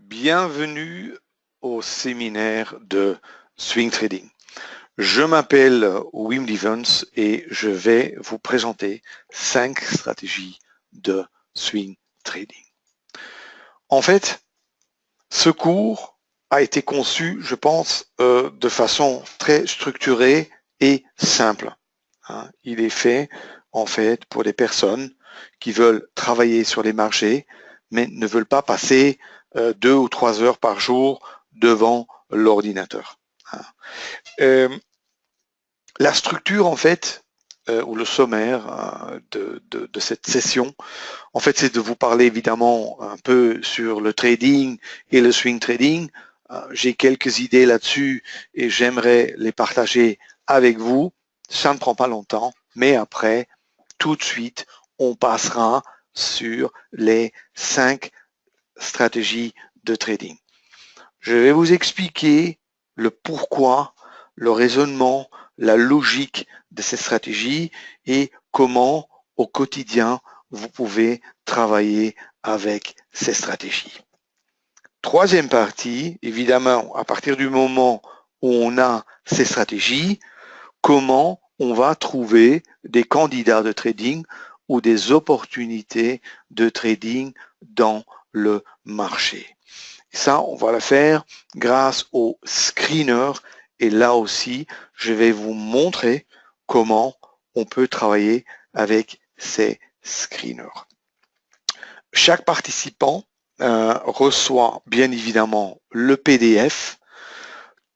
Bienvenue au séminaire de Swing Trading. Je m'appelle Wim Devens et je vais vous présenter 5 stratégies de Swing Trading. En fait, ce cours a été conçu, je pense, de façon très structurée et simple. Il est fait, en fait, pour des personnes qui veulent travailler sur les marchés, mais ne veulent pas passer 2 ou 3 heures par jour devant l'ordinateur. La structure, en fait, ou le sommaire de cette session, en fait, c'est de vous parler évidemment un peu sur le trading et le swing trading. J'ai quelques idées là-dessus et j'aimerais les partager avec vous. Ça ne prend pas longtemps, mais après, tout de suite, on passera sur les 5 stratégies de trading. Je vais vous expliquer le pourquoi, le raisonnement, la logique de ces stratégies et comment au quotidien vous pouvez travailler avec ces stratégies. Troisième partie, évidemment, à partir du moment où on a ces stratégies, comment on va trouver des candidats de trading ou des opportunités de trading dans le marché. Ça, on va le faire grâce au screener. Et là aussi, je vais vous montrer comment on peut travailler avec ces screeners. Chaque participant reçoit bien évidemment le PDF,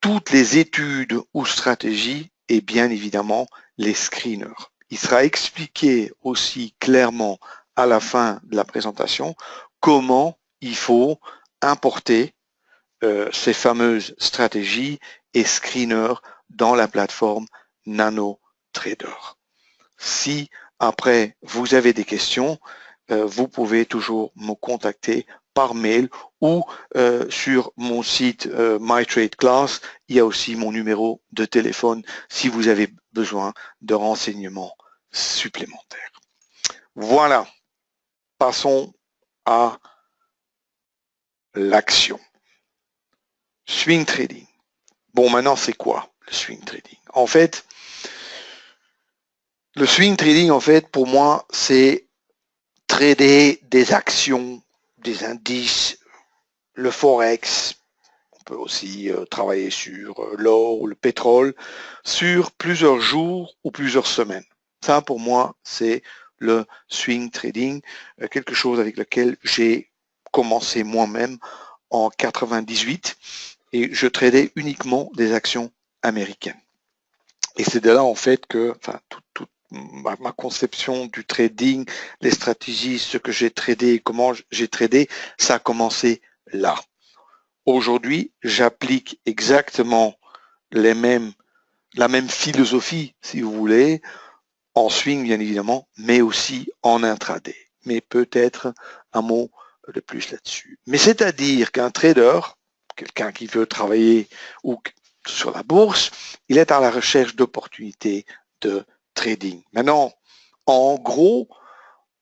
toutes les études ou stratégies et bien évidemment les screeners. Il sera expliqué aussi clairement à la fin de la présentation comment il faut importer ces fameuses stratégies et screeners dans la plateforme NanoTrader. Si après vous avez des questions, vous pouvez toujours me contacter par mail ou sur mon site MyTradeClass. Il y a aussi mon numéro de téléphone si vous avez besoin de renseignements supplémentaires. Voilà, passons à l'action. Swing trading. Bon, maintenant, c'est quoi le swing trading? En fait, le swing trading, en fait, pour moi, c'est trader des actions, des indices, le forex. On peut aussi travailler sur l'or ou le pétrole sur plusieurs jours ou plusieurs semaines. Ça, pour moi, c'est le swing trading, quelque chose avec lequel j'ai commencé moi-même en 98. Et je tradais uniquement des actions américaines. Et c'est de là en fait que toute ma conception du trading, les stratégies, ce que j'ai tradé, comment j'ai tradé, ça a commencé là. Aujourd'hui, j'applique exactement la même philosophie, si vous voulez, en swing bien évidemment, mais aussi en intraday. Mais peut-être un mot de plus là-dessus. Mais c'est-à-dire qu'un trader, quelqu'un qui veut travailler ou sur la bourse, il est à la recherche d'opportunités de trading. Maintenant, en gros,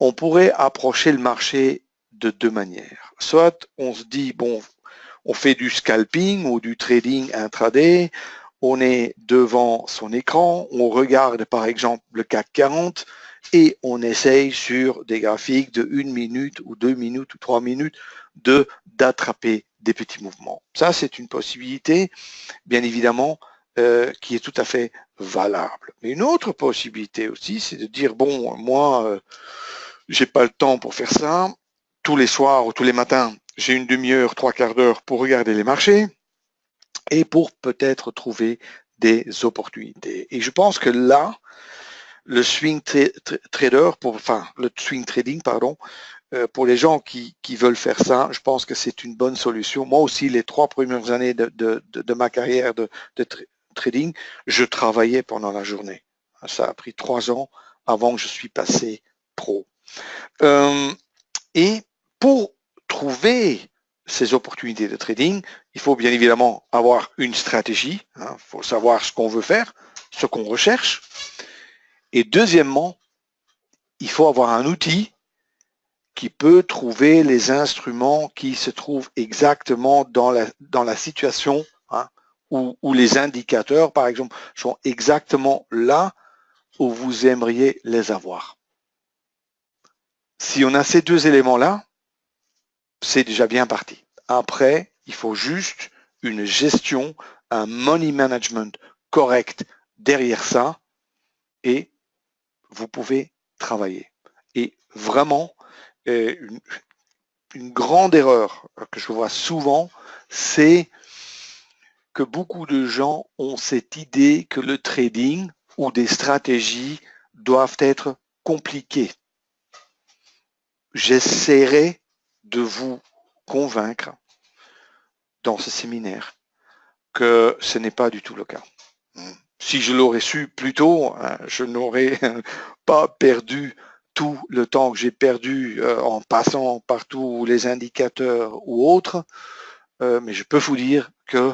on pourrait approcher le marché de deux manières. Soit on se dit, bon, on fait du scalping ou du trading intraday, on est devant son écran, on regarde par exemple le CAC 40 et on essaye sur des graphiques de 1 minute ou 2 minutes ou 3 minutes d'attraper des petits mouvements. Ça, c'est une possibilité, bien évidemment, qui est tout à fait valable. Mais une autre possibilité aussi, c'est de dire, bon, moi, j'ai pas le temps pour faire ça. Tous les soirs ou tous les matins, j'ai une demi-heure, 3/4 d'heure pour regarder les marchés et pour peut-être trouver des opportunités. Et je pense que là, le swing trader, le swing trading, pardon, pour les gens qui veulent faire ça, je pense que c'est une bonne solution. Moi aussi, les 3 premières années de ma carrière de trading, je travaillais pendant la journée. Ça a pris 3 ans avant que je suis passé pro. Et pour trouver ces opportunités de trading, il faut bien évidemment avoir une stratégie. Il faut savoir ce qu'on veut faire, ce qu'on recherche. Et deuxièmement, il faut avoir un outil qui peut trouver les instruments qui se trouvent exactement dans la situation, hein, où les indicateurs, par exemple, sont exactement là où vous aimeriez les avoir. Si on a ces deux éléments-là, c'est déjà bien parti. Après, il faut juste une gestion, un money management correct derrière ça et vous pouvez travailler. Et vraiment, une grande erreur que je vois souvent, c'est que beaucoup de gens ont cette idée que le trading ou des stratégies doivent être compliquées. J'essaierai de vous convaincre dans ce séminaire que ce n'est pas du tout le cas. Si je l'aurais su plus tôt, je n'aurais pas perdu tout le temps que j'ai perdu en passant par tous les indicateurs ou autres, mais je peux vous dire que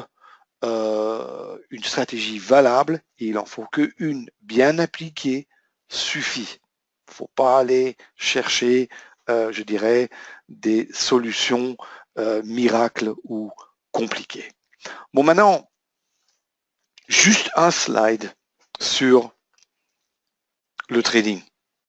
une stratégie valable, il en faut qu'une bien appliquée suffit. Il ne faut pas aller chercher, je dirais, des solutions miracles ou compliquées. Bon, maintenant, juste un slide sur le trading.